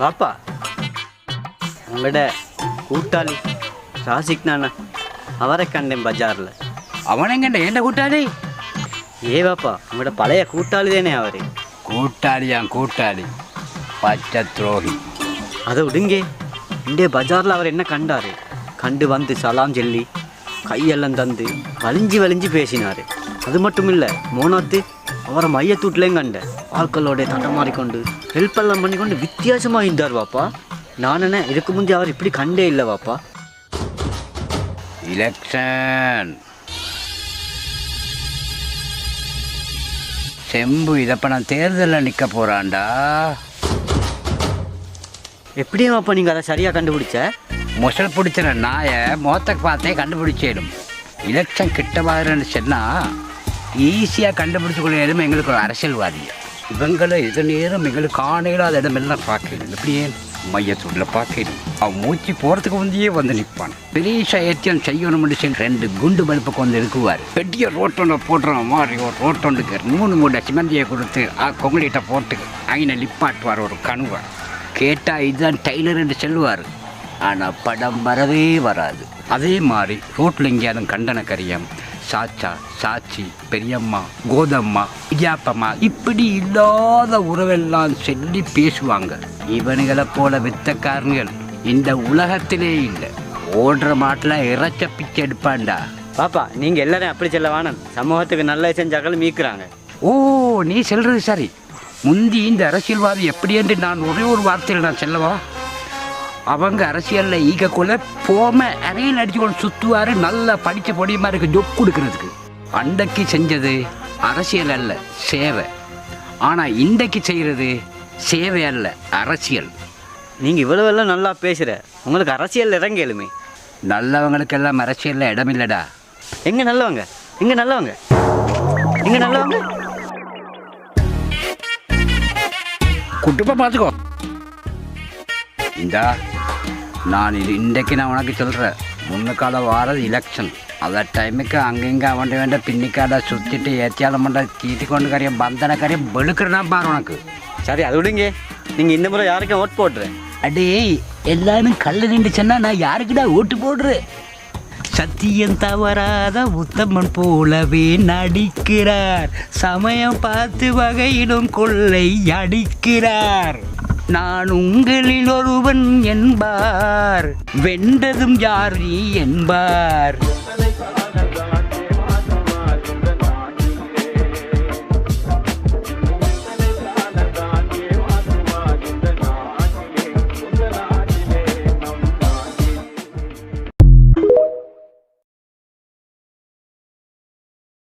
வாப்பா, உங்களோட கூட்டாளி ராசிக் நானா அவரை கண்டேன் பஜாரில். அவன் எங்கண்ட என்ன கூட்டாளி? வாப்பா, உங்களோட பழைய கூட்டாளி தானே அவர். கூட்டாளி பச்சை துரோகி. அதை விடுங்க, இந்த பஜாரில் அவர் என்ன கண்டார்? கண்டு வந்து சலாம் சொல்லி கையெல்லாம் தந்து வலிஞ்சு பேசினார். அது மட்டும் இல்லை, மோனாத்து அவரை மையத்தூட்லேயும் கண்டேன். ஆட்களோட தட்டமாறிக்கொண்டு ஹெல்ப்பெல்லாம் பண்ணிக்கொண்டு வித்தியாசமாக இருந்தார் வாப்பா. நான் என்ன இதுக்கு முந்தைய அவர் இப்படி கண்டே இல்லை வாப்பா. எலெக்ஷன் செம்பு இதப்ப நான் தேர்தலில் நிற்க போகிறான்டா. எப்படியும் வாப்பா நீங்கள் அதை சரியாக கண்டுபிடிச்ச? முசல் பிடிச்சிற நாயை மோத்தக்கு பார்த்தே கண்டுபிடிச்சிடும். எலெக்ஷன் கிட்ட வாருன்னு சொன்னால் ஈஸியாக கண்டுபிடிச்சி கொள்ளையிலும் எங்களுக்கு ஒரு அரசியல்வாதி. இவங்களை இது நேரம் எங்களுக்கு காணையில் அது இடமெல்லாம் பார்க்கணும். எப்படியே மையத்தூரில் பார்க்கணும். அவன் மூச்சு போகிறதுக்கு முந்தையே வந்து நிற்பான். பெரிய ஏற்றியம் செய்யணும்னு சொல்லி 2 குண்டு பல்புக்கு வந்து இருக்குவார். பெரிய ரோட்டொண்டை போடுற மாதிரி ஒரு ரோட்டொண்டுக்கு 3 மூட்டை சிமந்தியை கொடுத்து கொங்கலிட்ட போட்டு அங்கே நிப்பாட்டுவார் ஒரு கணுவை. கேட்டால் இதுதான் டெய்லர் என்று சொல்லுவார். ஆனால் படம் வரவே வராது. அதே மாதிரி ரோட்டில் எங்கேயாவது கண்டன கரியம், சாச்சா, சாச்சி, பெரியம்மா, கோதம்மா, இடியாப்பம்மா இப்படி இல்லாத உறவெல்லாம் சொல்லி பேசுவாங்க. இவனுங்களை போல வித்தக்காரங்கள் இந்த உலகத்திலே இல்லை. ஓடுற மாட்டில் இறைச்ச பிச்சை எடுப்பான்டா. பாப்பா, நீங்கள் எல்லாரும் அப்படி சொல்ல வேணும். சமூகத்துக்கு நல்ல செஞ்சாக்கள் மீக்குறாங்க. ஓ, நீ சொல்கிறது சரி. முந்தி இந்த அரசியல்வாதி எப்படி என்று நான் ஒரே ஒரு வார்த்தையில் நான் சொல்லவா? அவங்க அரசியலில் ஈகக்குள்ள போம அறையில் அடிச்சு கொண்டு சுற்றுவார். நல்லா படித்த பொடியமாக இருக்குது ஜொப் கொடுக்கறதுக்கு. அன்றைக்கு செஞ்சது அரசியல் அல்ல, சேவை. ஆனால் இன்றைக்கு செய்கிறது சேவை அல்ல, அரசியல். நீங்கள் இவ்வளவெல்லாம் நல்லா பேசுகிற, உங்களுக்கு அரசியல் இறங்கலுமே. நல்லவங்களுக்கெல்லாம் அரசியலில் இடமில்லடா. எங்கே நல்லவங்க? எங்கே நல்லவங்க? எங்கே நல்லவங்க? குட்டுப்பா பார்த்துக்கோ. இந்தா நான் இன்றைக்கு நான் உனக்கு சொல்கிறேன். முன்னுக்கால வாரது எலெக்ஷன். அந்த டைமுக்கு அங்கங்கே அவன் வேண்டாம் பின்னிக்காட சுற்றிட்டு ஏற்றியாலம் பண்ண தீட்டி கொண்டு கரையும் பந்தன கரையும் வெளுக்கிறனா பாரு உனக்கு. சரி, அது விடுங்க. நீங்கள் இந்த முறை யாருக்கும் ஓட்டு போடுறேன்? அடே, எல்லாரும் கல் நின்று சொன்னால் நான் யாருக்குடா ஓட்டு போடுறேன்? சத்தியம் தவறாத உத்தமன் போலவே நடிக்கிறார். சமயம் பார்த்து வகையிலும் கொள்ளை அடிக்கிறார். நான் உங்களில் ஒருவன் என்பார். வென்றதும் யார் நீ என்பார்.